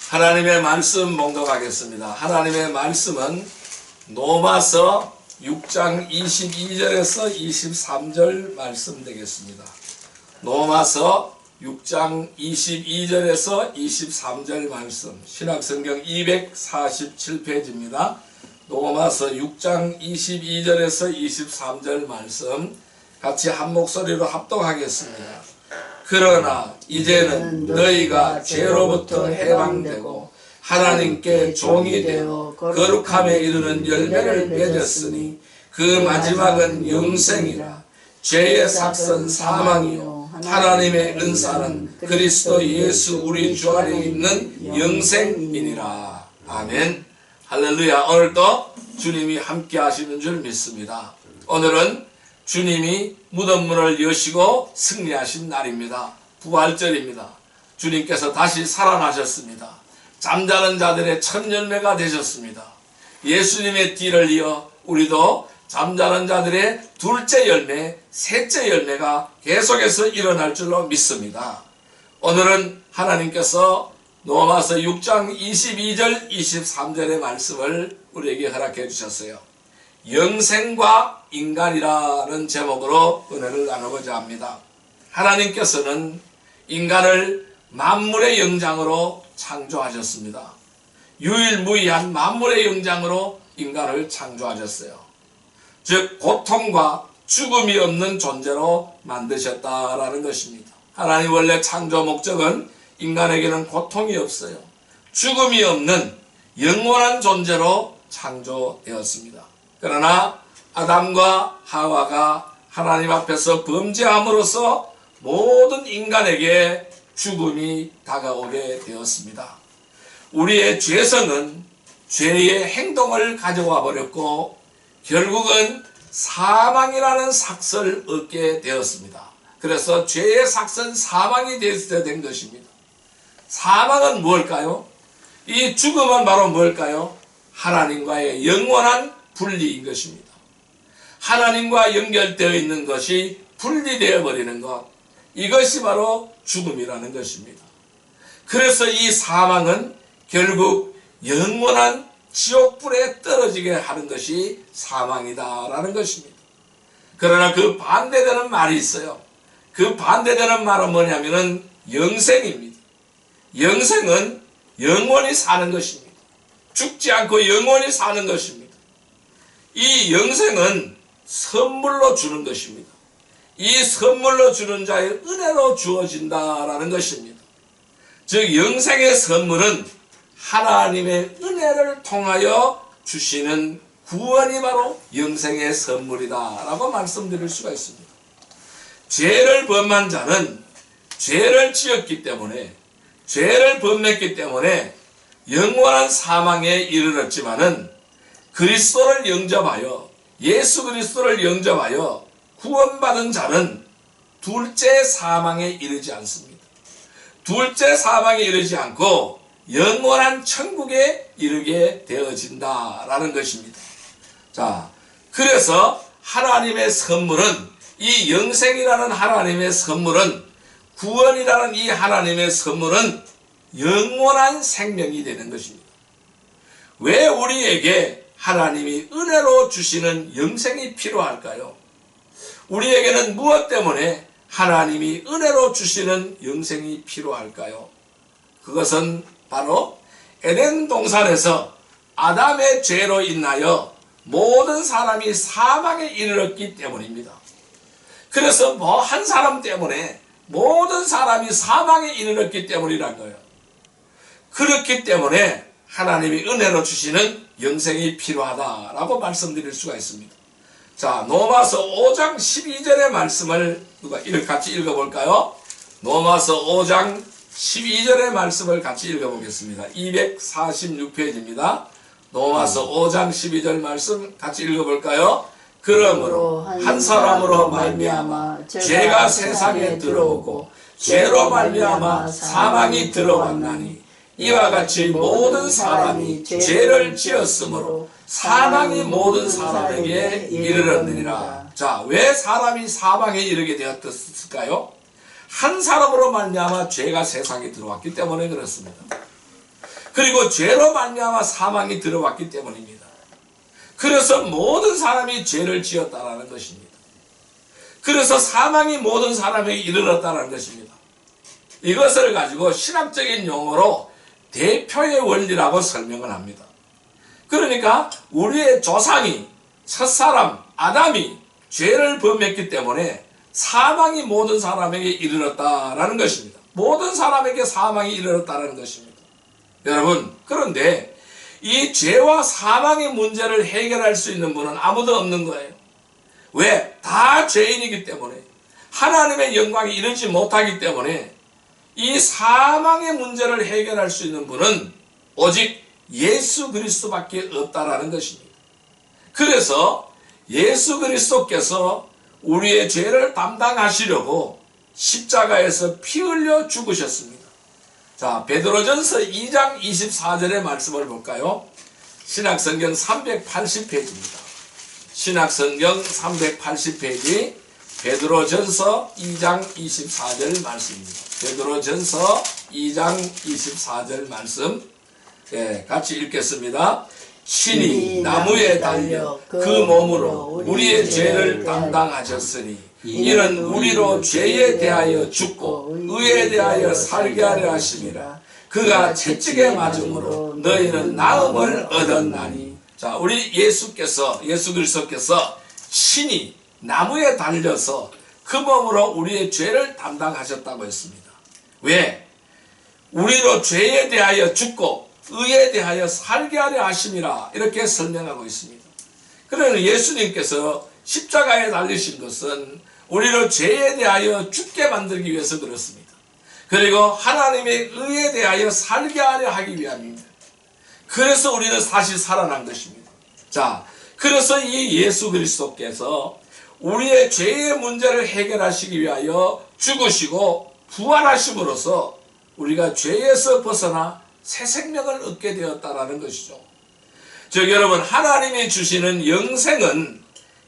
하나님의 말씀 봉독하겠습니다. 하나님의 말씀은 로마서 6장 22절에서 23절 말씀 되겠습니다. 로마서 6장 22절에서 23절 말씀, 신약성경 247페이지입니다. 로마서 6장 22절에서 23절 말씀 같이 한 목소리로 합독하겠습니다. 그러나 이제는 너희가 죄로부터 해방되고 하나님께 종이 되어 거룩함에 이르는 열매를 맺었으니 그 마지막은 영생이라. 죄의 삭은 사망이요 하나님의 은사는 그리스도 예수 우리 주 안에 있는 영생이니라. 아멘. 할렐루야. 오늘도 주님이 함께 하시는 줄 믿습니다. 오늘은 주님이 무덤문을 여시고 승리하신 날입니다. 부활절입니다. 주님께서 다시 살아나셨습니다. 잠자는 자들의 첫 열매가 되셨습니다. 예수님의 뒤를 이어 우리도 잠자는 자들의 둘째 열매, 셋째 열매가 계속해서 일어날 줄로 믿습니다. 오늘은 하나님께서 로마서 6장 22절 23절의 말씀을 우리에게 허락해 주셨어요. 영생과 인간이라는 제목으로 은혜를 나누고자 합니다. 하나님께서는 인간을 만물의 영장으로 창조하셨습니다. 유일무이한 만물의 영장으로 인간을 창조하셨어요. 즉 고통과 죽음이 없는 존재로 만드셨다라는 것입니다. 하나님 원래 창조 목적은 인간에게는 고통이 없어요. 죽음이 없는 영원한 존재로 창조되었습니다. 그러나 아담과 하와가 하나님 앞에서 범죄함으로써 모든 인간에게 죽음이 다가오게 되었습니다. 우리의 죄성은 죄의 행동을 가져와 버렸고 결국은 사망이라는 삭을 얻게 되었습니다. 그래서 죄의 삭은 사망이 된 것입니다. 사망은 무엇일까요? 이 죽음은 바로 무엇일까요? 하나님과의 영원한 분리인 것입니다. 하나님과 연결되어 있는 것이 분리되어 버리는 것, 이것이 바로 죽음이라는 것입니다. 그래서 이 사망은 결국 영원한 지옥불에 떨어지게 하는 것이 사망이다라는 것입니다. 그러나 그 반대되는 말이 있어요. 그 반대되는 말은 뭐냐면은 영생입니다. 영생은 영원히 사는 것입니다. 죽지 않고 영원히 사는 것입니다. 이 영생은 선물로 주는 것입니다. 이 선물로 주는 자의 은혜로 주어진다라는 것입니다. 즉 영생의 선물은 하나님의 은혜를 통하여 주시는 구원이 바로 영생의 선물이다라고 말씀드릴 수가 있습니다. 죄를 범한 자는 죄를 지었기 때문에, 죄를 범했기 때문에 영원한 사망에 이르렀지만은 그리스도를 영접하여, 예수 그리스도를 영접하여 구원받은 자는 둘째 사망에 이르지 않습니다. 둘째 사망에 이르지 않고 영원한 천국에 이르게 되어진다라는 것입니다. 자, 그래서 하나님의 선물은, 이 영생이라는 하나님의 선물은, 구원이라는 이 하나님의 선물은 영원한 생명이 되는 것입니다. 왜 우리에게 하나님이 은혜로 주시는 영생이 필요할까요? 우리에게는 무엇 때문에 하나님이 은혜로 주시는 영생이 필요할까요? 그것은 바로 에덴 동산에서 아담의 죄로 인하여 모든 사람이 사망에 이르렀기 때문입니다. 그래서 뭐 한 사람 때문에 모든 사람이 사망에 이르렀기 때문이란 거예요. 그렇기 때문에 하나님이 은혜로 주시는 영생이 필요하다라고 말씀드릴 수가 있습니다. 자, 로마서 5장 12절의 말씀을 같이 읽어볼까요? 로마서 5장 12절의 말씀을 같이 읽어보겠습니다. 246페이지입니다. 로마서 5장 12절 말씀 같이 읽어볼까요? 그러므로 한 사람으로 말미암아 죄가 세상에 들어오고 죄로 말미암아 사망이 들어왔나니 이와 같이 모든 사람이 죄를 지었으므로 사망이 모든 사람에게 이르렀느니라. 자, 왜 사람이 사망에 이르게 되었을까요? 한 사람으로 말미암아 죄가 세상에 들어왔기 때문에 그렇습니다. 그리고 죄로 말미암아 사망이 들어왔기 때문입니다. 그래서 모든 사람이 죄를 지었다라는 것입니다. 그래서 사망이 모든 사람에게 이르렀다는 것입니다. 이것을 가지고 신학적인 용어로 대표의 원리라고 설명을 합니다. 그러니까 우리의 조상이 첫사람 아담이 죄를 범했기 때문에 사망이 모든 사람에게 이르렀다라는 것입니다. 모든 사람에게 사망이 이르렀다는 것입니다. 여러분, 그런데 이 죄와 사망의 문제를 해결할 수 있는 분은 아무도 없는 거예요. 왜? 다 죄인이기 때문에, 하나님의 영광에 이르지 못하기 때문에 이 사망의 문제를 해결할 수 있는 분은 오직 예수 그리스도밖에 없다라는 것입니다. 그래서 예수 그리스도께서 우리의 죄를 담당하시려고 십자가에서 피 흘려 죽으셨습니다. 자, 베드로전서 2장 24절의 말씀을 볼까요? 신약성경 380페이지입니다. 신약성경 380페이지 베드로전서 2장 24절 말씀입니다. 베드로전서 2장 24절 말씀, 같이 읽겠습니다. 신이 나무에 달려 그 몸으로 우리의 죄를 담당하셨으니 이는 우리로 죄에 대하여 죽고 의에 대하여 살게 하려 하심이라. 그가 채찍에 맞음으로 너희는 나음을 얻었나니. 자, 우리 예수 그리스도께서 신이 나무에 달려서 그 몸으로 우리의 죄를 담당하셨다고 했습니다. 왜? 우리로 죄에 대하여 죽고 의에 대하여 살게 하려 하심이라, 이렇게 설명하고 있습니다. 그러나 예수님께서 십자가에 달리신 것은 우리로 죄에 대하여 죽게 만들기 위해서 그렇습니다. 그리고 하나님의 의에 대하여 살게 하려 하기 위함입니다. 그래서 우리는 다시 살아난 것입니다. 자, 그래서 이 예수 그리스도께서 우리의 죄의 문제를 해결하시기 위하여 죽으시고 부활하심으로써 우리가 죄에서 벗어나 새 생명을 얻게 되었다라는 것이죠. 즉 여러분, 하나님이 주시는 영생은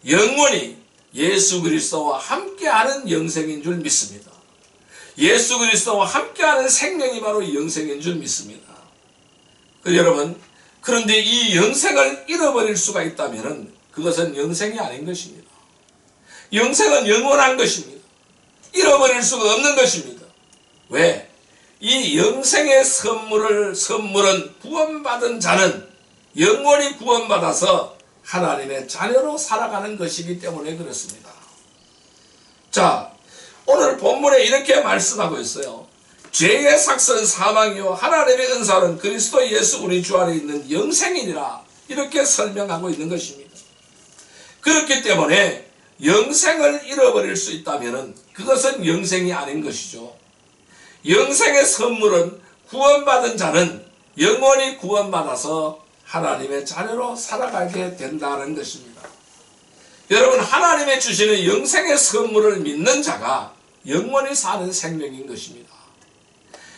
영원히 예수 그리스도와 함께하는 영생인 줄 믿습니다. 예수 그리스도와 함께하는 생명이 바로 영생인 줄 믿습니다. 여러분, 그런데 이 영생을 잃어버릴 수가 있다면 그것은 영생이 아닌 것입니다. 영생은 영원한 것입니다. 잃어버릴 수가 없는 것입니다. 왜? 이 영생의 선물은 구원받은 자는 영원히 구원받아서 하나님의 자녀로 살아가는 것이기 때문에 그렇습니다. 자, 오늘 본문에 이렇게 말씀하고 있어요. 죄의 삭선 사망이요 하나님의 은사는 그리스도 예수 우리 주 안에 있는 영생이니라, 이렇게 설명하고 있는 것입니다. 그렇기 때문에 영생을 잃어버릴 수 있다면 그것은 영생이 아닌 것이죠. 영생의 선물은 구원받은 자는 영원히 구원받아서 하나님의 자녀로 살아가게 된다는 것입니다. 여러분, 하나님의 주시는 영생의 선물을 믿는 자가 영원히 사는 생명인 것입니다.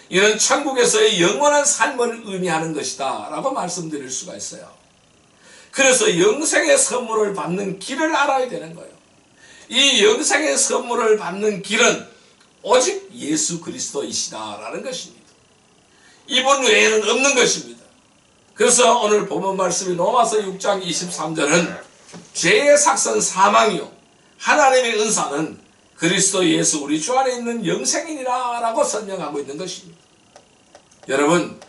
이는 천국에서의 영원한 삶을 의미하는 것이다 라고 말씀드릴 수가 있어요. 그래서 영생의 선물을 받는 길을 알아야 되는 거예요. 이 영생의 선물을 받는 길은 오직 예수 그리스도이시다라는 것입니다. 이분 외에는 없는 것입니다. 그래서 오늘 본문 말씀이 로마서 6장 23절은 죄의 삭선 사망이요 하나님의 은사는 그리스도 예수 우리 주 안에 있는 영생이니라 라고 설명하고 있는 것입니다. 여러분,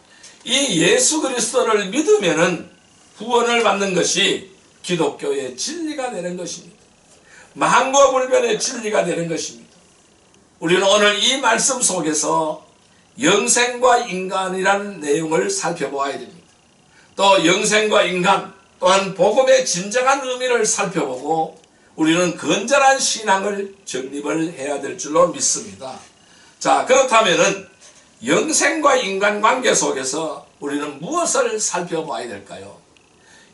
이 예수 그리스도를 믿으면은 구원을 받는 것이 기독교의 진리가 되는 것입니다. 만고불변의 진리가 되는 것입니다. 우리는 오늘 이 말씀 속에서 영생과 인간이라는 내용을 살펴보아야 됩니다. 또 영생과 인간 또한 복음의 진정한 의미를 살펴보고 우리는 건전한 신앙을 정립을 해야 될 줄로 믿습니다. 자, 그렇다면은 영생과 인간관계 속에서 우리는 무엇을 살펴봐야 될까요?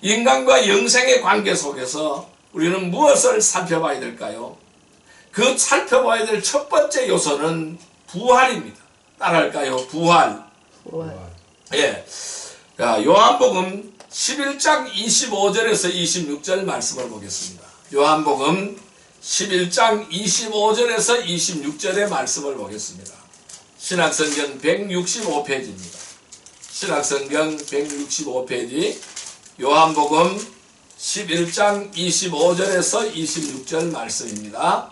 인간과 영생의 관계 속에서 우리는 무엇을 살펴봐야 될까요? 그 살펴봐야 될 첫 번째 요소는 부활입니다. 따라할까요? 부활. 예. 자, 요한복음 11장 25절에서 26절 말씀을 보겠습니다. 요한복음 11장 25절에서 26절의 말씀을 보겠습니다. 신약성경 165페이지입니다. 신약성경 165페이지 요한복음 11장 25절에서 26절 말씀입니다.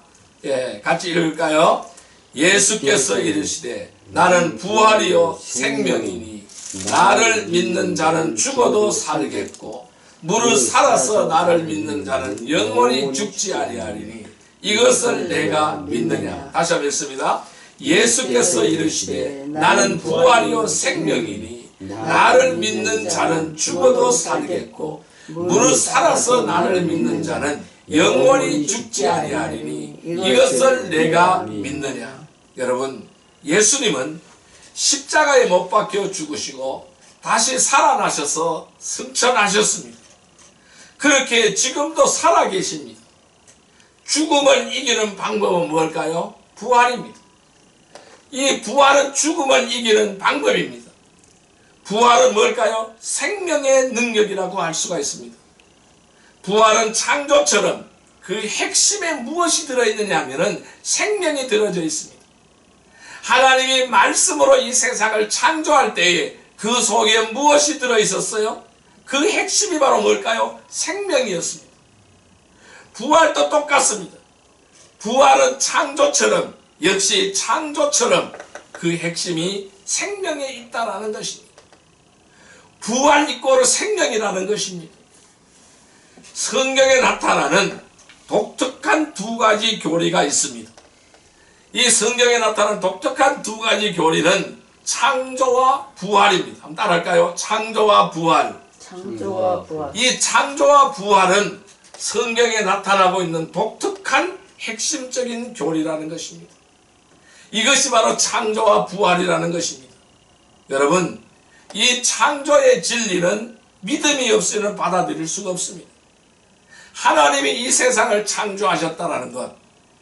예, 같이 읽을까요? 예수께서 이르시되 나는 부활이요 생명이니 나를 믿는 자는 죽어도 살겠고 무릇 살아서 나를 믿는 자는 영원히 죽지 아니하리니 이것을 내가 믿느냐. 다시 한번 읽습니다. 예수께서 이르시되 나는 부활이요 생명이니 나를 믿는 자는 죽어도 살겠고 무릇 살아서 나를 믿는 자는 영원히 죽지 아니하리니 이것을 내가 믿느냐. 여러분, 예수님은 십자가에 못 박혀 죽으시고 다시 살아나셔서 승천하셨습니다. 그렇게 지금도 살아계십니다. 죽음을 이기는 방법은 뭘까요? 부활입니다. 이 부활은 죽음을 이기는 방법입니다. 부활은 뭘까요? 생명의 능력이라고 할 수가 있습니다. 부활은 창조처럼 그 핵심에 무엇이 들어있느냐 하면 생명이 들어져 있습니다. 하나님이 말씀으로 이 세상을 창조할 때에 그 속에 무엇이 들어있었어요? 그 핵심이 바로 뭘까요? 생명이었습니다. 부활도 똑같습니다. 부활은 창조처럼, 역시 창조처럼 그 핵심이 생명에 있다라는 것입니다. 부활 이꼬르 생명이라는 것입니다. 성경에 나타나는 독특한 두 가지 교리가 있습니다. 이 성경에 나타나는 독특한 두 가지 교리는 창조와 부활입니다. 한번 따라할까요? 창조와 부활. 창조와 부활. 이 창조와 부활은 성경에 나타나고 있는 독특한 핵심적인 교리라는 것입니다. 이것이 바로 창조와 부활이라는 것입니다. 여러분, 이 창조의 진리는 믿음이 없이는 받아들일 수가 없습니다. 하나님이 이 세상을 창조하셨다는 것,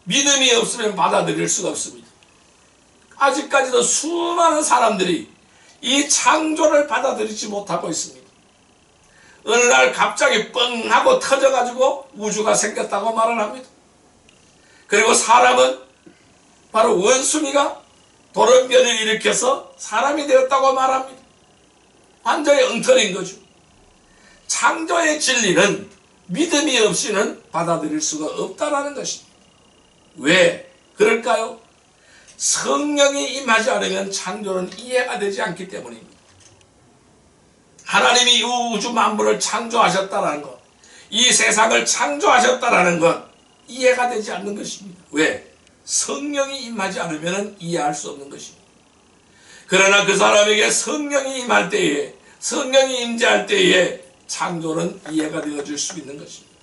믿음이 없으면 받아들일 수가 없습니다. 아직까지도 수많은 사람들이 이 창조를 받아들이지 못하고 있습니다. 어느 날 갑자기 뻥 하고 터져가지고 우주가 생겼다고 말을 합니다. 그리고 사람은 바로 원숭이가 돌연변이를 일으켜서 사람이 되었다고 말합니다. 완전히 엉터리인 거죠. 창조의 진리는 믿음이 없이는 받아들일 수가 없다라는 것입니다. 왜 그럴까요? 성령이 임하지 않으면 창조는 이해가 되지 않기 때문입니다. 하나님이 이 우주 만물을 창조하셨다는 것, 이 세상을 창조하셨다는 것 이해가 되지 않는 것입니다. 왜? 성령이 임하지 않으면 이해할 수 없는 것입니다. 그러나 그 사람에게 성령이 임할 때에, 성령이 임재할 때에 창조는 이해가 되어질 수 있는 것입니다.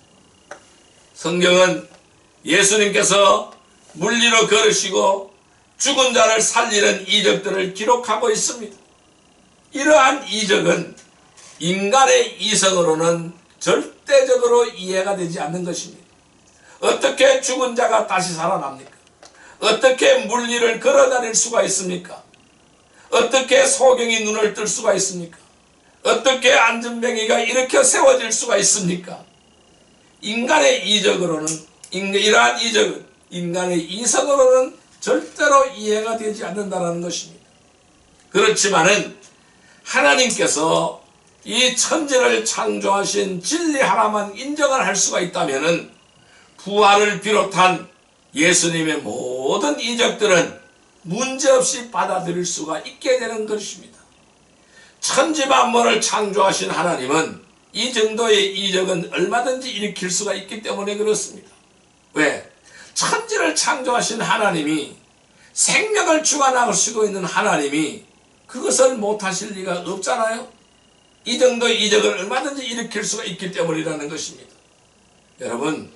성경은 예수님께서 물리로 걸으시고 죽은 자를 살리는 이적들을 기록하고 있습니다. 이러한 이적은 인간의 이성으로는 절대적으로 이해가 되지 않는 것입니다. 어떻게 죽은 자가 다시 살아납니까? 어떻게 물리를 걸어다닐 수가 있습니까? 어떻게 소경이 눈을 뜰 수가 있습니까? 어떻게 안전뱅이가 이렇게 세워질 수가 있습니까? 인간의 이적으로는, 이러한 이적은 인간의 이성으로는 절대로 이해가 되지 않는다는 것입니다. 그렇지만은 하나님께서 이 천지를 창조하신 진리 하나만 인정을 할 수가 있다면은 부활을 비롯한 예수님의 모든 이적들은 문제없이 받아들일 수가 있게 되는 것입니다. 천지 만물을 창조하신 하나님은 이 정도의 이적은 얼마든지 일으킬 수가 있기 때문에 그렇습니다. 왜? 천지를 창조하신 하나님이, 생명을 주관하시고 있는 하나님이 그것을 못하실 리가 없잖아요. 이 정도의 이적을 얼마든지 일으킬 수가 있기 때문이라는 것입니다. 여러분,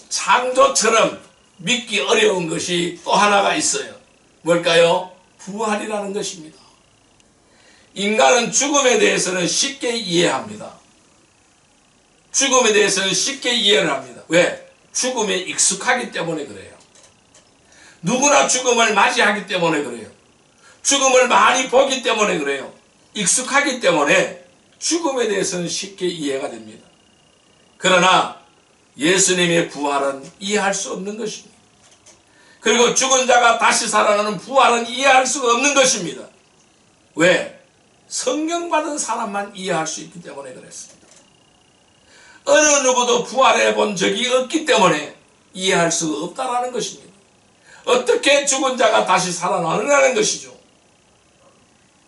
창조처럼 믿기 어려운 것이 또 하나가 있어요. 뭘까요? 부활이라는 것입니다. 인간은 죽음에 대해서는 쉽게 이해합니다. 죽음에 대해서는 쉽게 이해를 합니다. 왜? 죽음에 익숙하기 때문에 그래요. 누구나 죽음을 맞이하기 때문에 그래요. 죽음을 많이 보기 때문에 그래요. 익숙하기 때문에 죽음에 대해서는 쉽게 이해가 됩니다. 그러나 예수님의 부활은 이해할 수 없는 것입니다. 그리고 죽은 자가 다시 살아나는 부활은 이해할 수가 없는 것입니다. 왜? 성령 받은 사람만 이해할 수 있기 때문에 그랬습니다. 어느 누구도 부활해 본 적이 없기 때문에 이해할 수가 없다라는 것입니다. 어떻게 죽은 자가 다시 살아나느냐는 것이죠.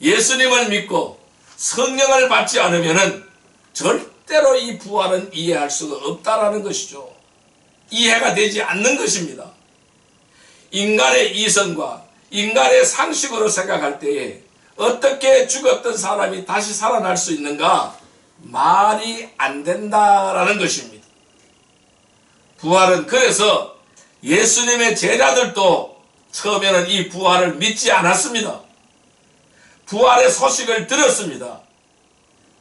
예수님을 믿고 성령을 받지 않으면 절대로 이 부활은 이해할 수가 없다라는 것이죠. 이해가 되지 않는 것입니다. 인간의 이성과 인간의 상식으로 생각할 때에 어떻게 죽었던 사람이 다시 살아날 수 있는가? 말이 안 된다라는 것입니다. 부활은 그래서 예수님의 제자들도 처음에는 이 부활을 믿지 않았습니다. 부활의 소식을 들었습니다.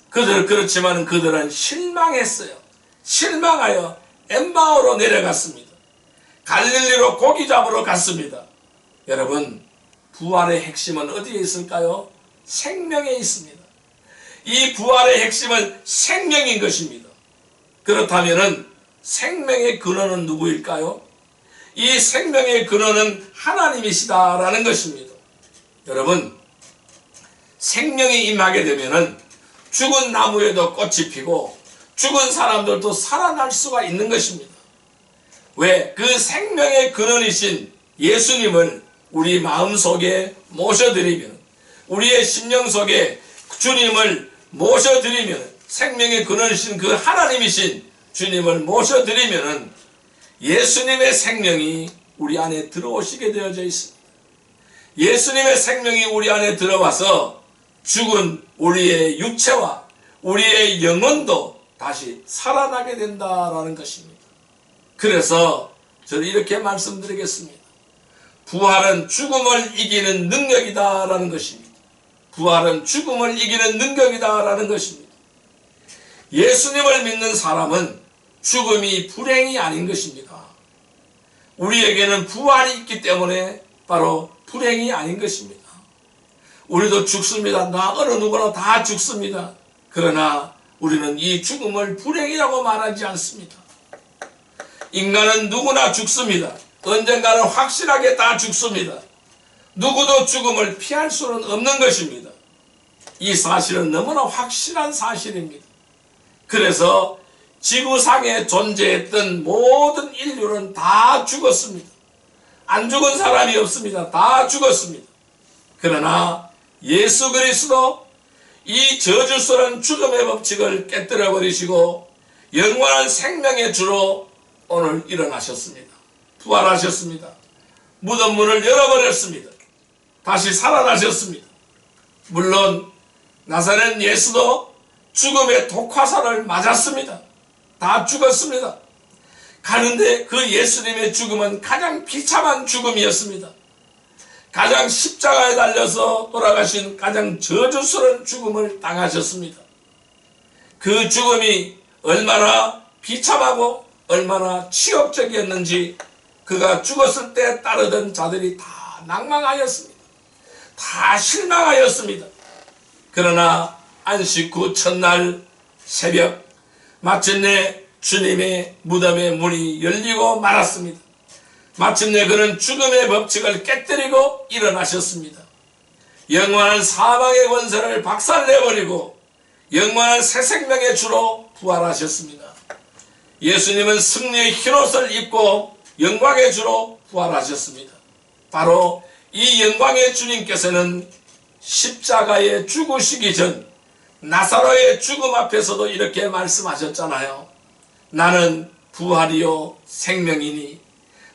그렇지만 그들은 실망했어요. 실망하여 엠마오로 내려갔습니다. 갈릴리로 고기 잡으러 갔습니다. 여러분, 부활의 핵심은 어디에 있을까요? 생명에 있습니다. 이 부활의 핵심은 생명인 것입니다. 그렇다면 생명의 근원은 누구일까요? 이 생명의 근원은 하나님이시다라는 것입니다. 여러분, 생명이 임하게 되면 죽은 나무에도 꽃이 피고 죽은 사람들도 살아날 수가 있는 것입니다. 왜? 그 생명의 근원이신 예수님을 우리 마음속에 모셔드리면, 우리의 심령 속에 주님을 모셔드리면, 생명의 근원이신 그 하나님이신 주님을 모셔드리면 예수님의 생명이 우리 안에 들어오시게 되어져 있습니다. 예수님의 생명이 우리 안에 들어와서 죽은 우리의 육체와 우리의 영혼도 다시 살아나게 된다라는 것입니다. 그래서 저는 이렇게 말씀드리겠습니다. 부활은 죽음을 이기는 능력이다라는 것입니다. 부활은 죽음을 이기는 능력이다라는 것입니다. 예수님을 믿는 사람은 죽음이 불행이 아닌 것입니다. 우리에게는 부활이 있기 때문에 바로 불행이 아닌 것입니다. 우리도 죽습니다. 나 어느 누구나 다 죽습니다. 그러나 우리는 이 죽음을 불행이라고 말하지 않습니다. 인간은 누구나 죽습니다. 언젠가는 확실하게 다 죽습니다. 누구도 죽음을 피할 수는 없는 것입니다. 이 사실은 너무나 확실한 사실입니다. 그래서 지구상에 존재했던 모든 인류는 다 죽었습니다. 안 죽은 사람이 없습니다. 다 죽었습니다. 그러나 예수 그리스도 이 저주스러운 죽음의 법칙을 깨뜨려 버리시고 영원한 생명의 주로 오늘 일어나셨습니다. 부활하셨습니다. 무덤 문을 열어버렸습니다. 다시 살아나셨습니다. 물론 나사렛 예수도 죽음의 독화살을 맞았습니다. 다 죽었습니다. 가는데 그 예수님의 죽음은 가장 비참한 죽음이었습니다. 가장 십자가에 달려서 돌아가신 가장 저주스러운 죽음을 당하셨습니다. 그 죽음이 얼마나 비참하고 얼마나 치욕적이었는지 그가 죽었을 때 따르던 자들이 다 낭망하였습니다. 다 실망하였습니다. 그러나 안식 후 첫날 새벽 마침내 주님의 무덤의 문이 열리고 말았습니다. 마침내 그는 죽음의 법칙을 깨뜨리고 일어나셨습니다. 영원한 사망의 권세를 박살내버리고 영원한 새 생명의 주로 부활하셨습니다. 예수님은 승리의 흰옷을 입고 영광의 주로 부활하셨습니다. 바로 이 영광의 주님께서는 십자가에 죽으시기 전 나사로의 죽음 앞에서도 이렇게 말씀하셨잖아요. 나는 부활이요 생명이니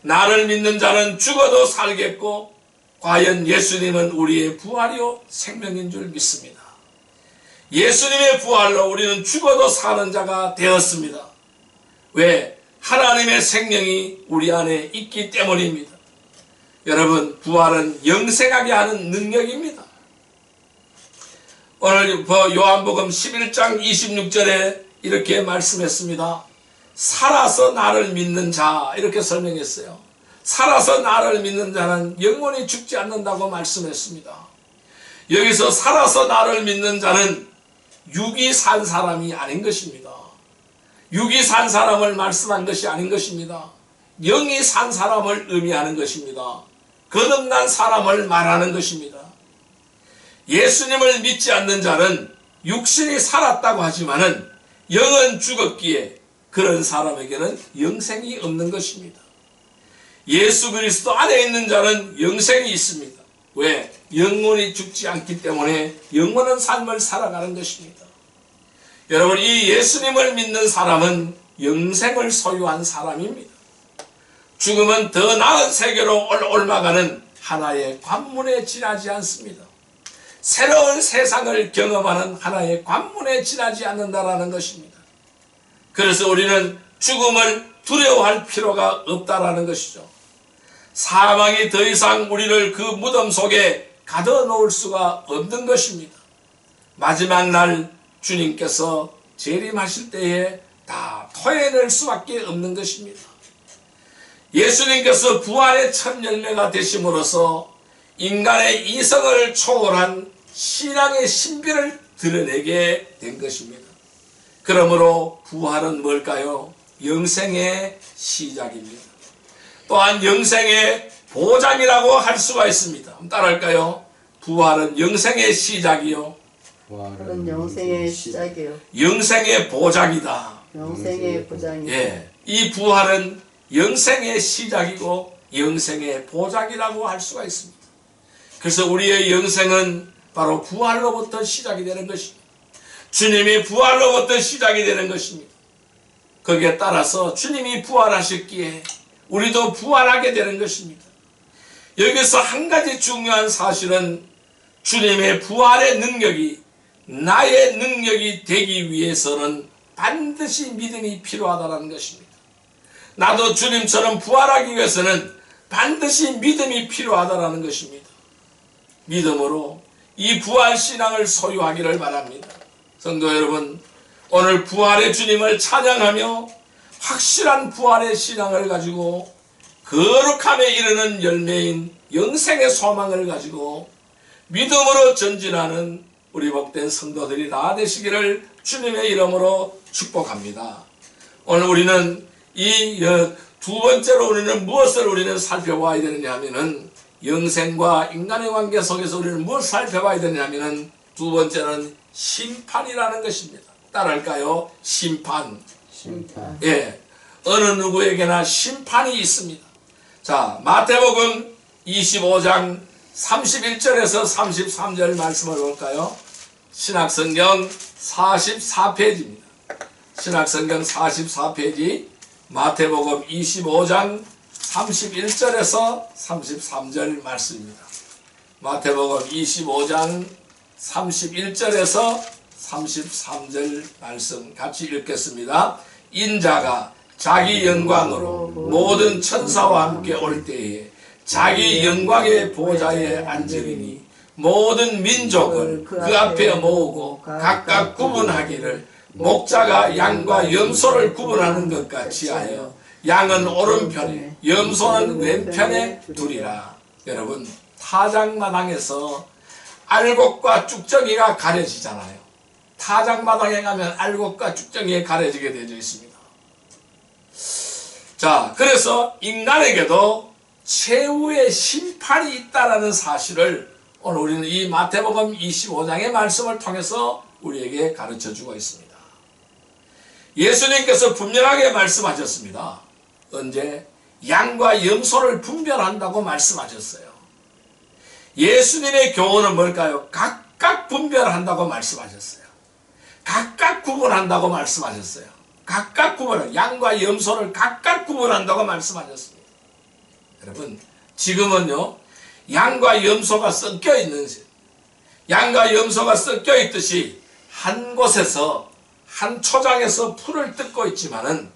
나를 믿는 자는 죽어도 살겠고 과연 예수님은 우리의 부활이요 생명인 줄 믿습니다. 예수님의 부활로 우리는 죽어도 사는 자가 되었습니다. 왜? 하나님의 생명이 우리 안에 있기 때문입니다. 여러분, 부활은 영생하게 하는 능력입니다. 오늘 요한복음 11장 26절에 이렇게 말씀했습니다. 살아서 나를 믿는 자, 이렇게 설명했어요. 살아서 나를 믿는 자는 영원히 죽지 않는다고 말씀했습니다. 여기서 살아서 나를 믿는 자는 육이 산 사람이 아닌 것입니다. 육이 산 사람을 말씀한 것이 아닌 것입니다. 영이 산 사람을 의미하는 것입니다. 거듭난 사람을 말하는 것입니다. 예수님을 믿지 않는 자는 육신이 살았다고 하지만은 영은 죽었기에 그런 사람에게는 영생이 없는 것입니다. 예수 그리스도 안에 있는 자는 영생이 있습니다. 왜? 영혼이 죽지 않기 때문에 영원한 삶을 살아가는 것입니다. 여러분, 이 예수님을 믿는 사람은 영생을 소유한 사람입니다. 죽음은 더 나은 세계로 옮아가는 하나의 관문에 지나지 않습니다. 새로운 세상을 경험하는 하나의 관문에 지나지 않는다라는 것입니다. 그래서 우리는 죽음을 두려워할 필요가 없다라는 것이죠. 사망이 더 이상 우리를 그 무덤 속에 가둬놓을 수가 없는 것입니다. 마지막 날 주님께서 재림하실 때에 다 토해낼 수밖에 없는 것입니다. 예수님께서 부활의 첫 열매가 되심으로써 인간의 이성을 초월한 신앙의 신비를 드러내게 된 것입니다. 그러므로 부활은 뭘까요? 영생의 시작입니다. 또한 영생의 보장이라고 할 수가 있습니다. 한번 따라할까요? 부활은 영생의 시작이요. 부활은 영생의 시작이요. 영생의 보장이다. 영생의 보장이다. 예, 이 부활은 영생의 시작이고 영생의 보장이라고 할 수가 있습니다. 그래서 우리의 영생은 바로 부활로부터 시작이 되는 것입니다. 주님이 부활로부터 시작이 되는 것입니다. 거기에 따라서 주님이 부활하셨기에 우리도 부활하게 되는 것입니다. 여기서 한 가지 중요한 사실은 주님의 부활의 능력이 나의 능력이 되기 위해서는 반드시 믿음이 필요하다는 것입니다. 나도 주님처럼 부활하기 위해서는 반드시 믿음이 필요하다는 것입니다. 믿음으로 이 부활 신앙을 소유하기를 바랍니다. 성도 여러분, 오늘 부활의 주님을 찬양하며 확실한 부활의 신앙을 가지고 거룩함에 이르는 열매인 영생의 소망을 가지고 믿음으로 전진하는 우리 복된 성도들이 다 되시기를 주님의 이름으로 축복합니다. 오늘 우리는 이 두 번째로 우리는 무엇을 우리는 살펴봐야 되느냐 하면은 영생과 인간의 관계 속에서 우리는 무엇을 살펴봐야 되느냐 하면은 두 번째는 심판이라는 것입니다. 따라할까요? 심판. 심판. 예, 어느 누구에게나 심판이 있습니다. 자, 마태복음 25장 31절에서 33절 말씀을 볼까요? 신약성경 44페이지입니다. 신약성경 44페이지 마태복음 25장 31절에서 33절 말씀입니다. 마태복음 25장 31절에서 33절 말씀 같이 읽겠습니다. 인자가 자기 영광으로 모든 천사와 함께 올 때에 자기 영광의 보좌에 앉으리니 모든 민족을 그 앞에 모으고 각각 구분하기를 목자가 양과 염소를 구분하는 것 같이 하여 양은 오른편에 염소는 왼편에 두리라. 여러분, 타작마당에서 알곡과 쭉정이가 가려지잖아요. 타작마당에 가면 알곡과 쭉정이가 가려지게 되어 있습니다. 자, 그래서 인간에게도 최후의 심판이 있다는 사실을 오늘 우리는 이 마태복음 25장의 말씀을 통해서 우리에게 가르쳐주고 있습니다. 예수님께서 분명하게 말씀하셨습니다. 언제? 양과 염소를 분별한다고 말씀하셨어요. 예수님의 교훈은 뭘까요? 각각 분별한다고 말씀하셨어요. 각각 구분한다고 말씀하셨어요. 각각 구분을, 양과 염소를 각각 구분한다고 말씀하셨습니다. 여러분, 지금은요, 양과 염소가 섞여 있는, 양과 염소가 섞여 있듯이 한 곳에서, 한 초장에서 풀을 뜯고 있지만은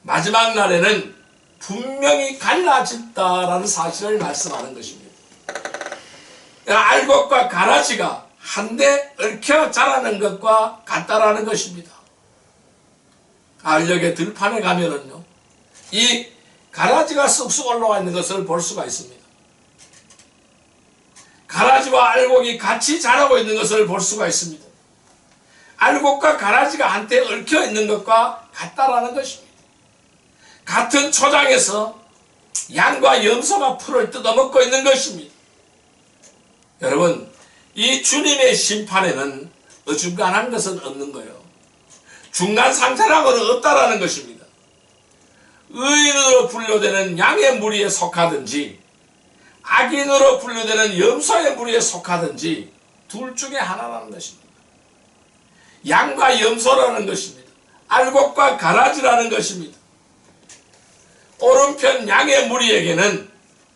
마지막 날에는 분명히 갈라진다라는 사실을 말씀하는 것입니다. 알곡과 가라지가 한데 얽혀 자라는 것과 같다라는 것입니다. 알력의 들판에 가면은요, 이 가라지가 쑥쑥 올라와 있는 것을 볼 수가 있습니다. 가라지와 알곡이 같이 자라고 있는 것을 볼 수가 있습니다. 알곡과 가라지가 한때 얽혀 있는 것과 같다라는 것입니다. 같은 초장에서 양과 염소가 풀을 뜯어먹고 있는 것입니다. 여러분, 이 주님의 심판에는 어중간한 것은 없는 거예요. 중간 상태라고는 없다라는 것입니다. 의인으로 분류되는 양의 무리에 속하든지 악인으로 분류되는 염소의 무리에 속하든지 둘 중에 하나라는 것입니다. 양과 염소라는 것입니다. 알곡과 가라지라는 것입니다. 오른편 양의 무리에게는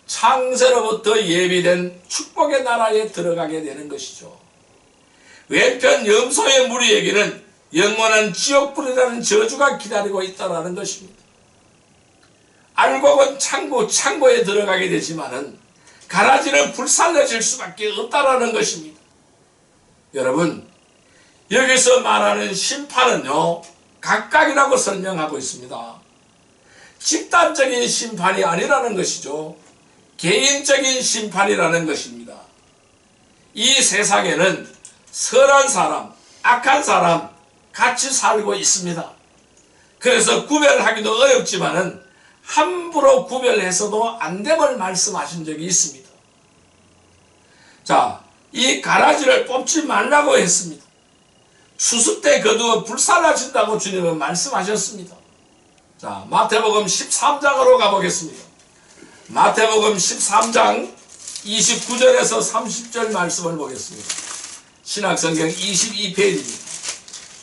창세로부터 예비된 축복의 나라에 들어가게 되는 것이죠. 왼편 염소의 무리에게는 영원한 지옥불이라는 저주가 기다리고 있다는 것입니다. 알곡은 창고에 들어가게 되지만은 가라지는 불살려질 수밖에 없다라는 것입니다. 여러분, 여기서 말하는 심판은요, 각각이라고 설명하고 있습니다. 집단적인 심판이 아니라는 것이죠. 개인적인 심판이라는 것입니다. 이 세상에는 선한 사람, 악한 사람 같이 살고 있습니다. 그래서 구별하기도 어렵지만은 함부로 구별해서도 안 됨을 말씀하신 적이 있습니다. 자, 이 가라지를 뽑지 말라고 했습니다. 추수 때 거두어 불살라진다고 주님은 말씀하셨습니다. 자, 마태복음 13장으로 가보겠습니다. 마태복음 13장 29절에서 30절 말씀을 보겠습니다. 신약성경 22페이지입니다.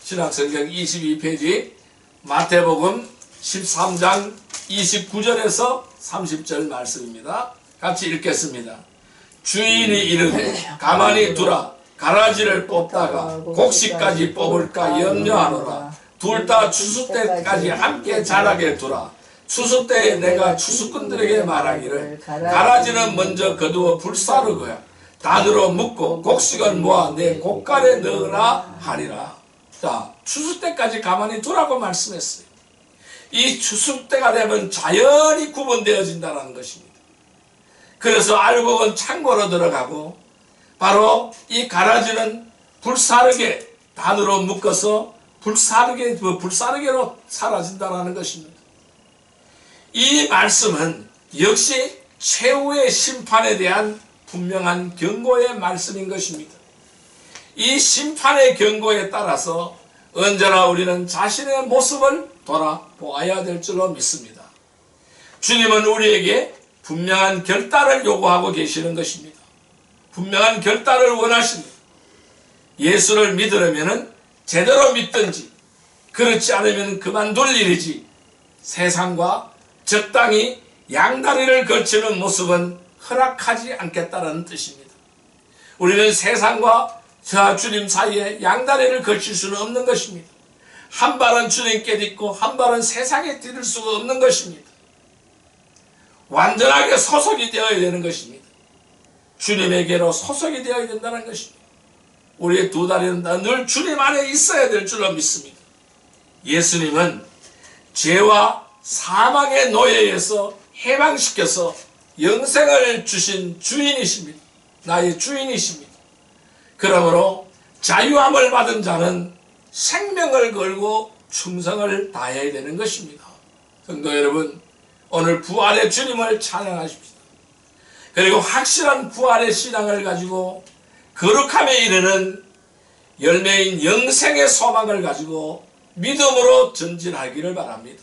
신약성경 22페이지 마태복음 13장 29절에서 30절 말씀입니다. 같이 읽겠습니다. 주인이 이르되 가만히 두라. 가라지를 뽑다가 곡식까지 뽑을까 염려하노라. 둘 다 추수 때까지 함께 자라게 두라. 추수 때에 내가 추수꾼들에게 말하기를 가라지는 먼저 거두어 불사르고야 단으로 묶고 곡식은 모아 내 곡간에 넣으라 하리라. 자, 추수 때까지 가만히 두라고 말씀했어요. 이 추수 때가 되면 자연히 구분되어진다는 것입니다. 그래서 알곡은 창고로 들어가고 바로 이 가라지는 불사르게 단으로 묶어서 불사르게로 사라진다는 것입니다. 이 말씀은 역시 최후의 심판에 대한 분명한 경고의 말씀인 것입니다. 이 심판의 경고에 따라서 언제나 우리는 자신의 모습을 돌아보아야 될 줄로 믿습니다. 주님은 우리에게 분명한 결단을 요구하고 계시는 것입니다. 분명한 결단을 원하십니다. 예수를 믿으려면 제대로 믿든지 그렇지 않으면 그만둘 일이지 세상과 적당히 양다리를 걸치는 모습은 허락하지 않겠다는 뜻입니다. 우리는 세상과 저와 주님 사이에 양다리를 걸칠 수는 없는 것입니다. 한 발은 주님께 딛고 한 발은 세상에 디딜 수가 없는 것입니다. 완전하게 소속이 되어야 되는 것입니다. 주님에게로 소속이 되어야 된다는 것입니다. 우리의 두 다리는 늘 주님 안에 있어야 될 줄로 믿습니다. 예수님은 죄와 사망의 노예에서 해방시켜서 영생을 주신 주인이십니다. 나의 주인이십니다. 그러므로 자유함을 받은 자는 생명을 걸고 충성을 다해야 되는 것입니다. 성도 여러분, 오늘 부활의 주님을 찬양하십시오. 그리고 확실한 부활의 신앙을 가지고 거룩함에 이르는 열매인 영생의 소망을 가지고 믿음으로 전진하기를 바랍니다.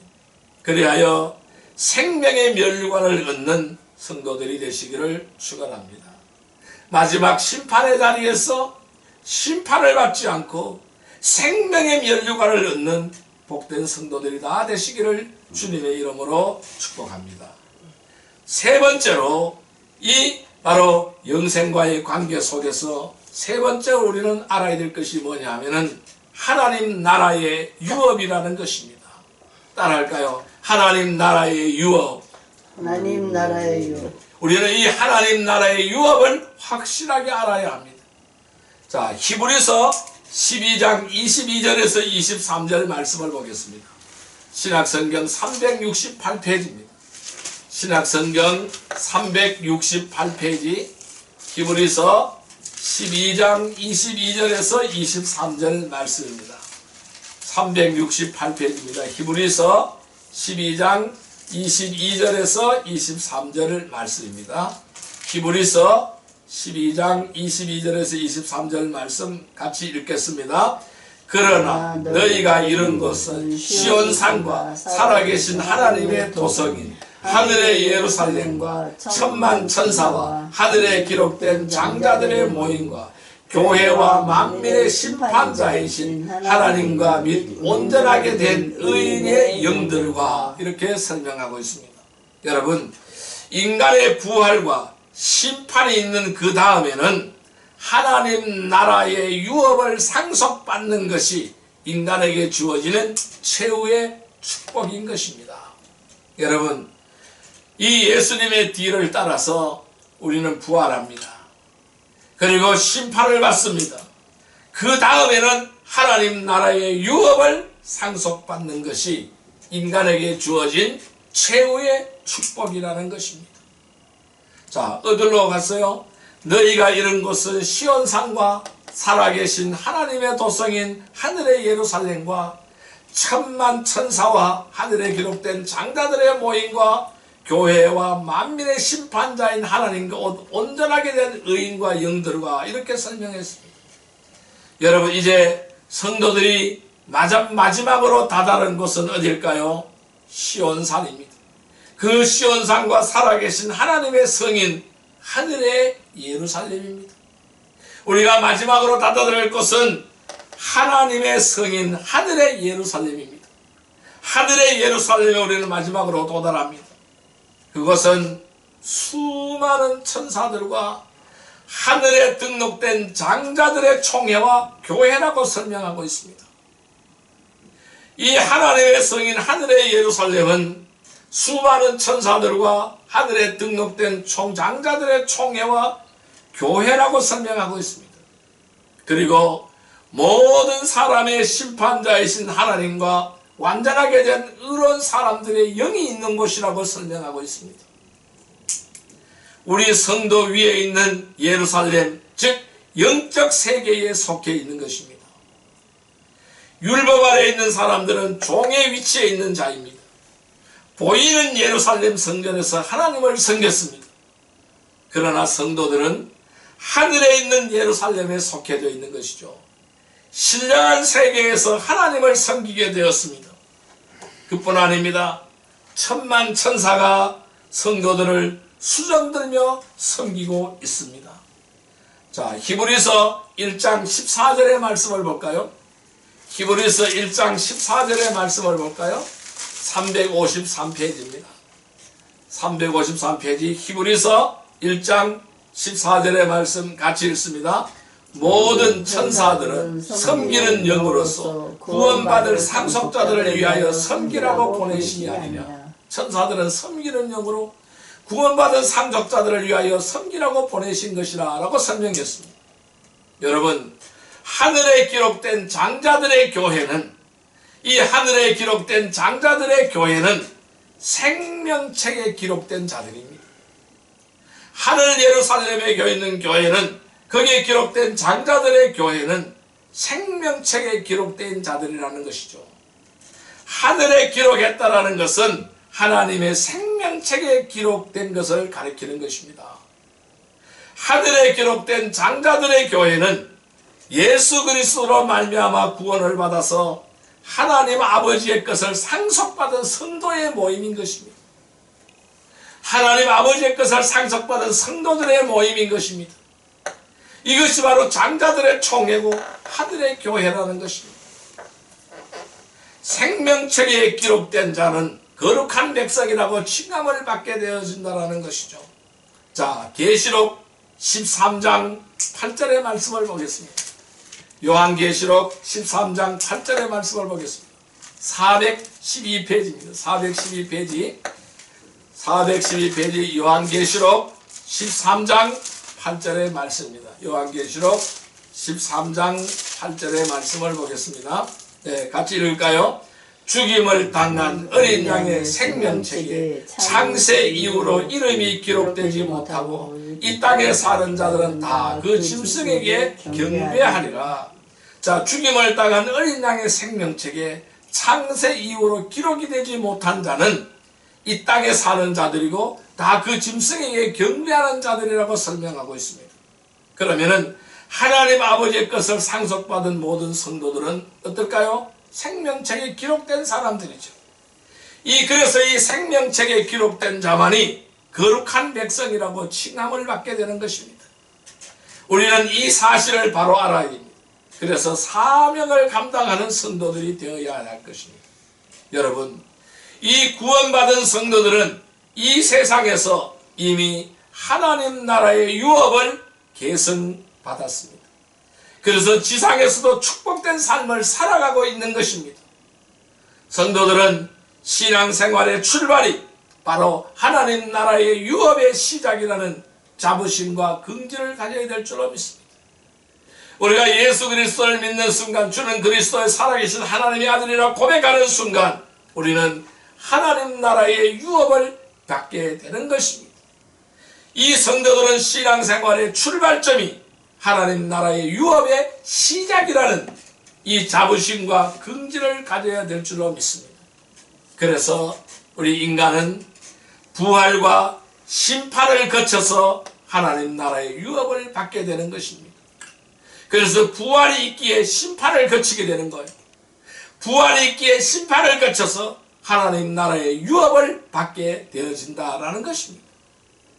그리하여 생명의 면류관을 얻는 성도들이 되시기를 축원합니다. 마지막 심판의 자리에서 심판을 받지 않고 생명의 면류관을 얻는 복된 성도들이 다 되시기를 주님의 이름으로 축복합니다. 세 번째로 이 바로 영생과의 관계 속에서 세 번째로 우리는 알아야 될 것이 뭐냐 하면은 하나님 나라의 유업이라는 것입니다. 따라할까요? 하나님 나라의 유업. 하나님 나라의 유업. 우리는 이 하나님 나라의 유업을 확실하게 알아야 합니다. 자, 히브리서 12장 22절에서 23절 말씀을 보겠습니다. 신약성경 368페이지입니다. 신약성경 368페이지 히브리서 12장 22절에서 23절 말씀입니다. 368페이지입니다. 히브리서 12장 22절에서 23절 말씀입니다. 히브리서 12장 22절에서 23절 말씀 같이 읽겠습니다. 그러나 너희가 이룬 것은 시온산과 살아계신 하나님의 도성인 하늘의 예루살렘과 천만 천사와 하늘에 기록된 장자들의 모임과 교회와 만민의 심판자이신 하나님과 및 온전하게 된 의인의 영들과 이렇게 설명하고 있습니다. 여러분, 인간의 부활과 심판이 있는 그 다음에는 하나님 나라의 유업을 상속받는 것이 인간에게 주어지는 최후의 축복인 것입니다. 여러분, 이 예수님의 뒤를 따라서 우리는 부활합니다. 그리고 심판을 받습니다. 그 다음에는 하나님 나라의 유업을 상속받는 것이 인간에게 주어진 최후의 축복이라는 것입니다. 자, 어디로 갔어요? 너희가 이룬 것은 시온산과 살아계신 하나님의 도성인 하늘의 예루살렘과 천만 천사와 하늘에 기록된 장자들의 모임과 교회와 만민의 심판자인 하나님과 온전하게 된 의인과 영들과 이렇게 설명했습니다. 여러분, 이제 성도들이 마지막으로 다다른 곳은 어딜까요? 시온산입니다. 그 시온산과 살아계신 하나님의 성인 하늘의 예루살렘입니다. 우리가 마지막으로 다다를 곳은 하나님의 성인 하늘의 예루살렘입니다. 하늘의 예루살렘에 우리는 마지막으로 도달합니다. 그것은 수많은 천사들과 하늘에 등록된 장자들의 총회와 교회라고 설명하고 있습니다. 이 하나님의 성인 하늘의 예루살렘은 수많은 천사들과 하늘에 등록된 장자들의 총회와 교회라고 설명하고 있습니다. 그리고 모든 사람의 심판자이신 하나님과 완전하게 된 의로운 사람들의 영이 있는 곳이라고 설명하고 있습니다. 우리 성도 위에 있는 예루살렘, 즉 영적 세계에 속해 있는 것입니다. 율법 아래 있는 사람들은 종의 위치에 있는 자입니다. 보이는 예루살렘 성전에서 하나님을 섬겼습니다. 그러나 성도들은 하늘에 있는 예루살렘에 속해져 있는 것이죠. 신령한 세계에서 하나님을 섬기게 되었습니다. 그뿐 아닙니다. 천만 천사가 성도들을 수정들며 섬기고 있습니다. 자, 히브리서 1장 14절의 말씀을 볼까요? 히브리서 1장 14절의 말씀을 볼까요? 353페이지입니다. 353페이지 히브리서 1장 14절의 말씀 같이 읽습니다. 모든 천사들은 섬기는 영으로서 구원받을 상속자들을 위하여 섬기라고 보내심이 아니냐. 천사들은 섬기는 영으로 구원받은 상속자들을 위하여 섬기라고 보내신 것이라 라고 설명했습니다. 여러분, 하늘에 기록된 장자들의 교회는, 이 하늘에 기록된 장자들의 교회는 생명책에 기록된 자들입니다. 하늘 예루살렘에 있는 교회는, 거기에 기록된 장자들의 교회는 생명책에 기록된 자들이라는 것이죠. 하늘에 기록했다라는 것은 하나님의 생명책에 기록된 것을 가리키는 것입니다. 하늘에 기록된 장자들의 교회는 예수 그리스도로 말미암아 구원을 받아서 하나님 아버지의 것을 상속받은 성도의 모임인 것입니다. 하나님 아버지의 것을 상속받은 성도들의 모임인 것입니다. 이것이 바로 장자들의 총회고 하늘의 교회라는 것입니다. 생명책에 기록된 자는 거룩한 백성이라고 칭함을 받게 되어진다는 것이죠. 자, 계시록 13장 8절의 말씀을 보겠습니다. 요한계시록 13장 8절의 말씀을 보겠습니다. 412페이지입니다. 412페이지 요한계시록 13장 8절의 말씀입니다. 요한계시록 13장 8절의 말씀을 보겠습니다. 네, 같이 읽을까요? 죽임을 당한 어린 양의 생명책에 창세 이후로 이름이 기록되지 못하고 이 땅에 사는 자들은 다 그 짐승에게 경배하리라. 자, 죽임을 당한 어린 양의 생명책에 창세 이후로 기록이 되지 못한 자는 이 땅에 사는 자들이고 다 그 짐승에게 경배하는 자들이라고 설명하고 있습니다. 그러면은 하나님 아버지의 것을 상속받은 모든 성도들은 어떨까요? 생명책에 기록된 사람들이죠. 그래서 이 생명책에 기록된 자만이 거룩한 백성이라고 칭함을 받게 되는 것입니다. 우리는 이 사실을 바로 알아야 됩니다. 그래서 사명을 감당하는 성도들이 되어야 할 것입니다. 여러분, 이 구원받은 성도들은 이 세상에서 이미 하나님 나라의 유업을 계승받았습니다. 그래서 지상에서도 축복된 삶을 살아가고 있는 것입니다. 성도들은 신앙생활의 출발이 바로 하나님 나라의 유업의 시작이라는 자부심과 긍지를 가져야 될 줄로 믿습니다. 우리가 예수 그리스도를 믿는 순간, 주는 그리스도의 살아계신 하나님의 아들이라 고백하는 순간 우리는 하나님 나라의 유업을 받게 되는 것입니다. 이 성도들은 신앙생활의 출발점이 하나님 나라의 유업의 시작이라는 이 자부심과 긍지를 가져야 될 줄로 믿습니다. 그래서 우리 인간은 부활과 심판을 거쳐서 하나님 나라의 유업을 받게 되는 것입니다. 그래서 부활이 있기에 심판을 거치게 되는 거예요. 부활이 있기에 심판을 거쳐서 하나님 나라의 유업을 받게 되어진다라는 것입니다.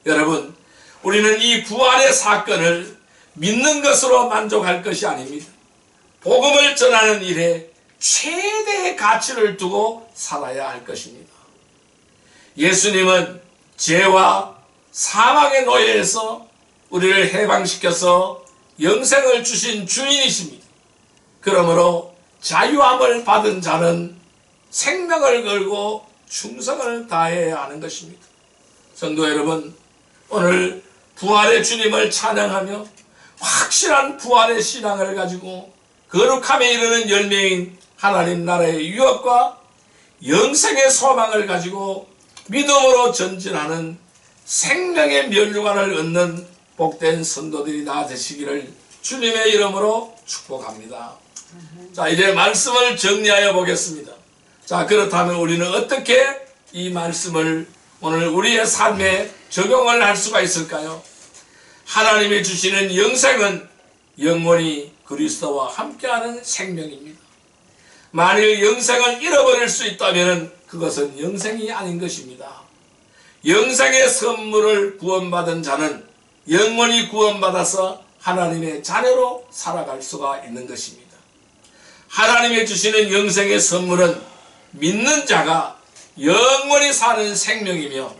여러분, 우리는 이 부활의 사건을 믿는 것으로 만족할 것이 아닙니다. 복음을 전하는 일에 최대의 가치를 두고 살아야 할 것입니다. 예수님은 죄와 사망의 노예에서 우리를 해방시켜서 영생을 주신 주인이십니다. 그러므로 자유함을 받은 자는 생명을 걸고 충성을 다해야 하는 것입니다. 성도 여러분, 오늘 부활의 주님을 찬양하며 확실한 부활의 신앙을 가지고 거룩함에 이르는 열매인 하나님 나라의 유업과 영생의 소망을 가지고 믿음으로 전진하는 생명의 면류관을 얻는 복된 성도들이 다 되시기를 주님의 이름으로 축복합니다. 자, 이제 말씀을 정리하여 보겠습니다. 자, 그렇다면 우리는 어떻게 이 말씀을 오늘 우리의 삶에 적용을 할 수가 있을까요? 하나님이 주시는 영생은 영원히 그리스도와 함께하는 생명입니다. 만일 영생을 잃어버릴 수 있다면 그것은 영생이 아닌 것입니다. 영생의 선물을 구원받은 자는 영원히 구원받아서 하나님의 자녀로 살아갈 수가 있는 것입니다. 하나님이 주시는 영생의 선물은 믿는 자가 영원히 사는 생명이며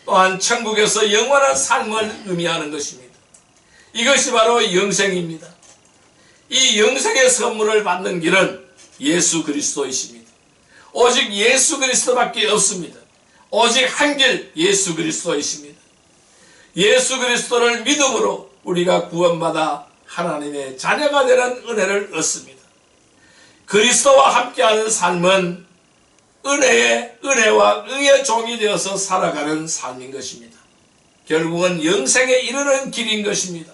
또한 천국에서 영원한 삶을 의미하는 것입니다. 이것이 바로 영생입니다. 이 영생의 선물을 받는 길은 예수 그리스도이십니다. 오직 예수 그리스도밖에 없습니다. 오직 한 길 예수 그리스도이십니다. 예수 그리스도를 믿음으로 우리가 구원받아 하나님의 자녀가 되는 은혜를 얻습니다. 그리스도와 함께하는 삶은 은혜와 의의 종이 되어서 살아가는 삶인 것입니다. 결국은 영생에 이르는 길인 것입니다.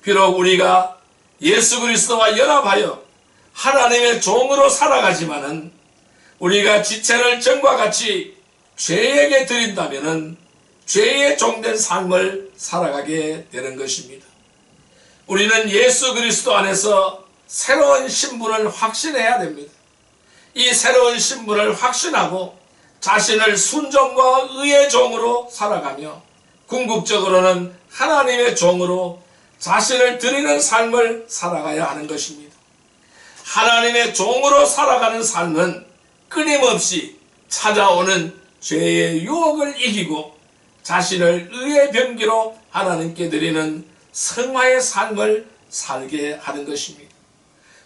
비록 우리가 예수 그리스도와 연합하여 하나님의 종으로 살아가지만은 우리가 지체를 전과 같이 죄에게 드린다면은 죄의 종된 삶을 살아가게 되는 것입니다. 우리는 예수 그리스도 안에서 새로운 신분을 확신해야 됩니다. 이 새로운 신분을 확신하고 자신을 순종과 의의 종으로 살아가며 궁극적으로는 하나님의 종으로 자신을 드리는 삶을 살아가야 하는 것입니다. 하나님의 종으로 살아가는 삶은 끊임없이 찾아오는 죄의 유혹을 이기고 자신을 의의 병기로 하나님께 드리는 성화의 삶을 살게 하는 것입니다.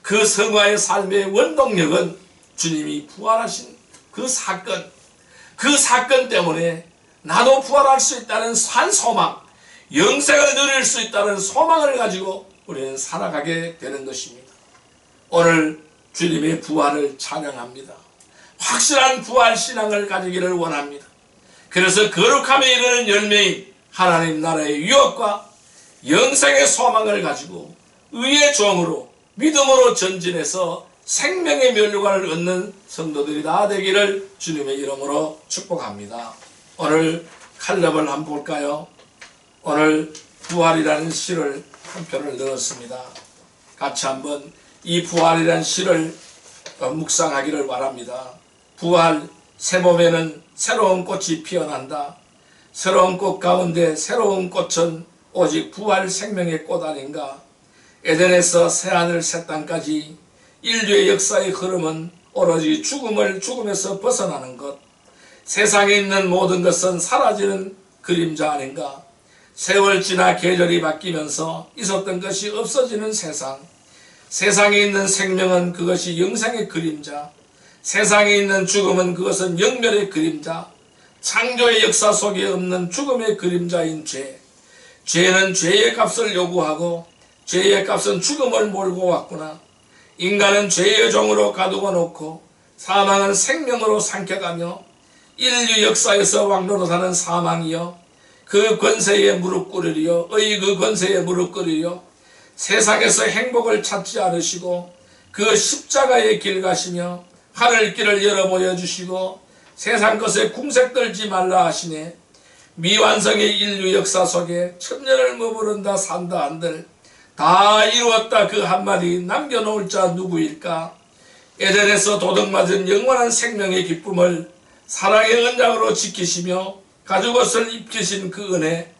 그 성화의 삶의 원동력은 주님이 부활하신 그 사건 때문에 나도 부활할 수 있다는 산 소망, 영생을 누릴 수 있다는 소망을 가지고 우리는 살아가게 되는 것입니다. 오늘 주님의 부활을 찬양합니다. 확실한 부활 신앙을 가지기를 원합니다. 그래서 거룩함에 이르는 열매인 하나님 나라의 유업과 영생의 소망을 가지고 의의 종으로 믿음으로 전진해서 생명의 면류관을 얻는 성도들이 다 되기를 주님의 이름으로 축복합니다. 오늘 칼럼을 한번 볼까요? 오늘 부활이라는 시를 한 편을 넣었습니다. 같이 한번 이 부활이라는 시를 묵상하기를 바랍니다. 부활, 새봄에는 새로운 꽃이 피어난다. 새로운 꽃 가운데 새로운 꽃은 오직 부활 생명의 꽃 아닌가. 에덴에서 새하늘 새 땅까지 인류의 역사의 흐름은 오로지 죽음에서 벗어나는 것. 세상에 있는 모든 것은 사라지는 그림자 아닌가. 세월 지나 계절이 바뀌면서 있었던 것이 없어지는 세상. 세상에 있는 생명은 그것이 영생의 그림자. 세상에 있는 죽음은 그것은 영멸의 그림자. 창조의 역사 속에 없는 죽음의 그림자인 죄. 죄는 죄의 값을 요구하고 죄의 값은 죽음을 몰고 왔구나. 인간은 죄의 종으로 가두어 놓고 사망은 생명으로 삼켜가며 인류 역사에서 왕노릇하는 사망이여 그 권세에 무릎 꿇으리요 그 권세에 무릎 꿇으리요. 세상에서 행복을 찾지 않으시고 그 십자가의 길 가시며 하늘길을 열어 보여주시고 세상 것에 궁색떨지 말라 하시네. 미완성의 인류 역사 속에 천년을 머무른다 산다 한들 다 이루었다 그 한마디 남겨놓을 자 누구일까. 에덴에서 도둑맞은 영원한 생명의 기쁨을 사랑의 언약으로 지키시며 가죽옷을 입히신 그 은혜.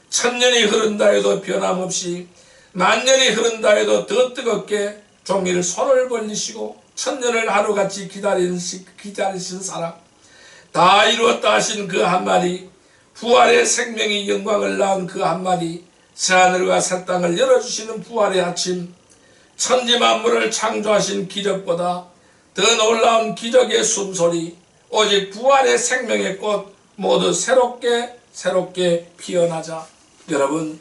천년이 흐른다 해도 변함없이 만년이 흐른다 해도 더 뜨겁게 종일 손을 벌리시고 천년을 하루같이 기다리신 사랑. 다 이루었다 하신 그 한마디, 부활의 생명이 영광을 낳은 그 한마디, 새하늘과 새 땅을 열어주시는 부활의 아침, 천지 만물을 창조하신 기적보다 더 놀라운 기적의 숨소리, 오직 부활의 생명의 꽃 모두 새롭게 피어나자. 여러분,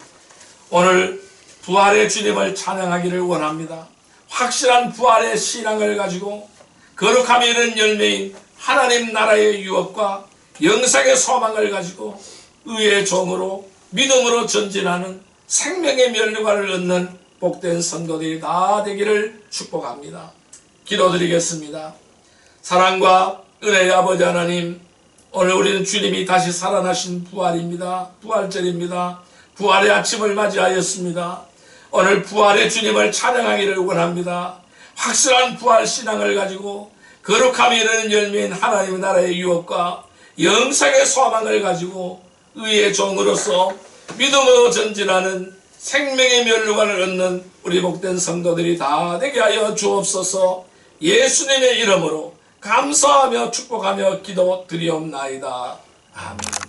오늘 부활의 주님을 찬양하기를 원합니다. 확실한 부활의 신앙을 가지고 거룩함이 이른 열매인 하나님 나라의 유업과 영생의 소망을 가지고 의의 종으로 믿음으로 전진하는 생명의 면류관을 얻는 복된 성도들이 다 되기를 축복합니다. 기도드리겠습니다. 사랑과 은혜의 아버지 하나님, 오늘 우리는 주님이 다시 살아나신 부활입니다. 부활절입니다. 부활의 아침을 맞이하였습니다. 오늘 부활의 주님을 찬양하기를 원합니다. 확실한 부활 신앙을 가지고 거룩함이 이르는 열매인 하나님의 나라의 유업과 영생의 소망을 가지고 의의 종으로서 믿음으로 전진하는 생명의 면류관을 얻는 우리 복된 성도들이 다 되게 하여 주옵소서. 예수님의 이름으로 감사하며 축복하며 기도드리옵나이다. 아멘.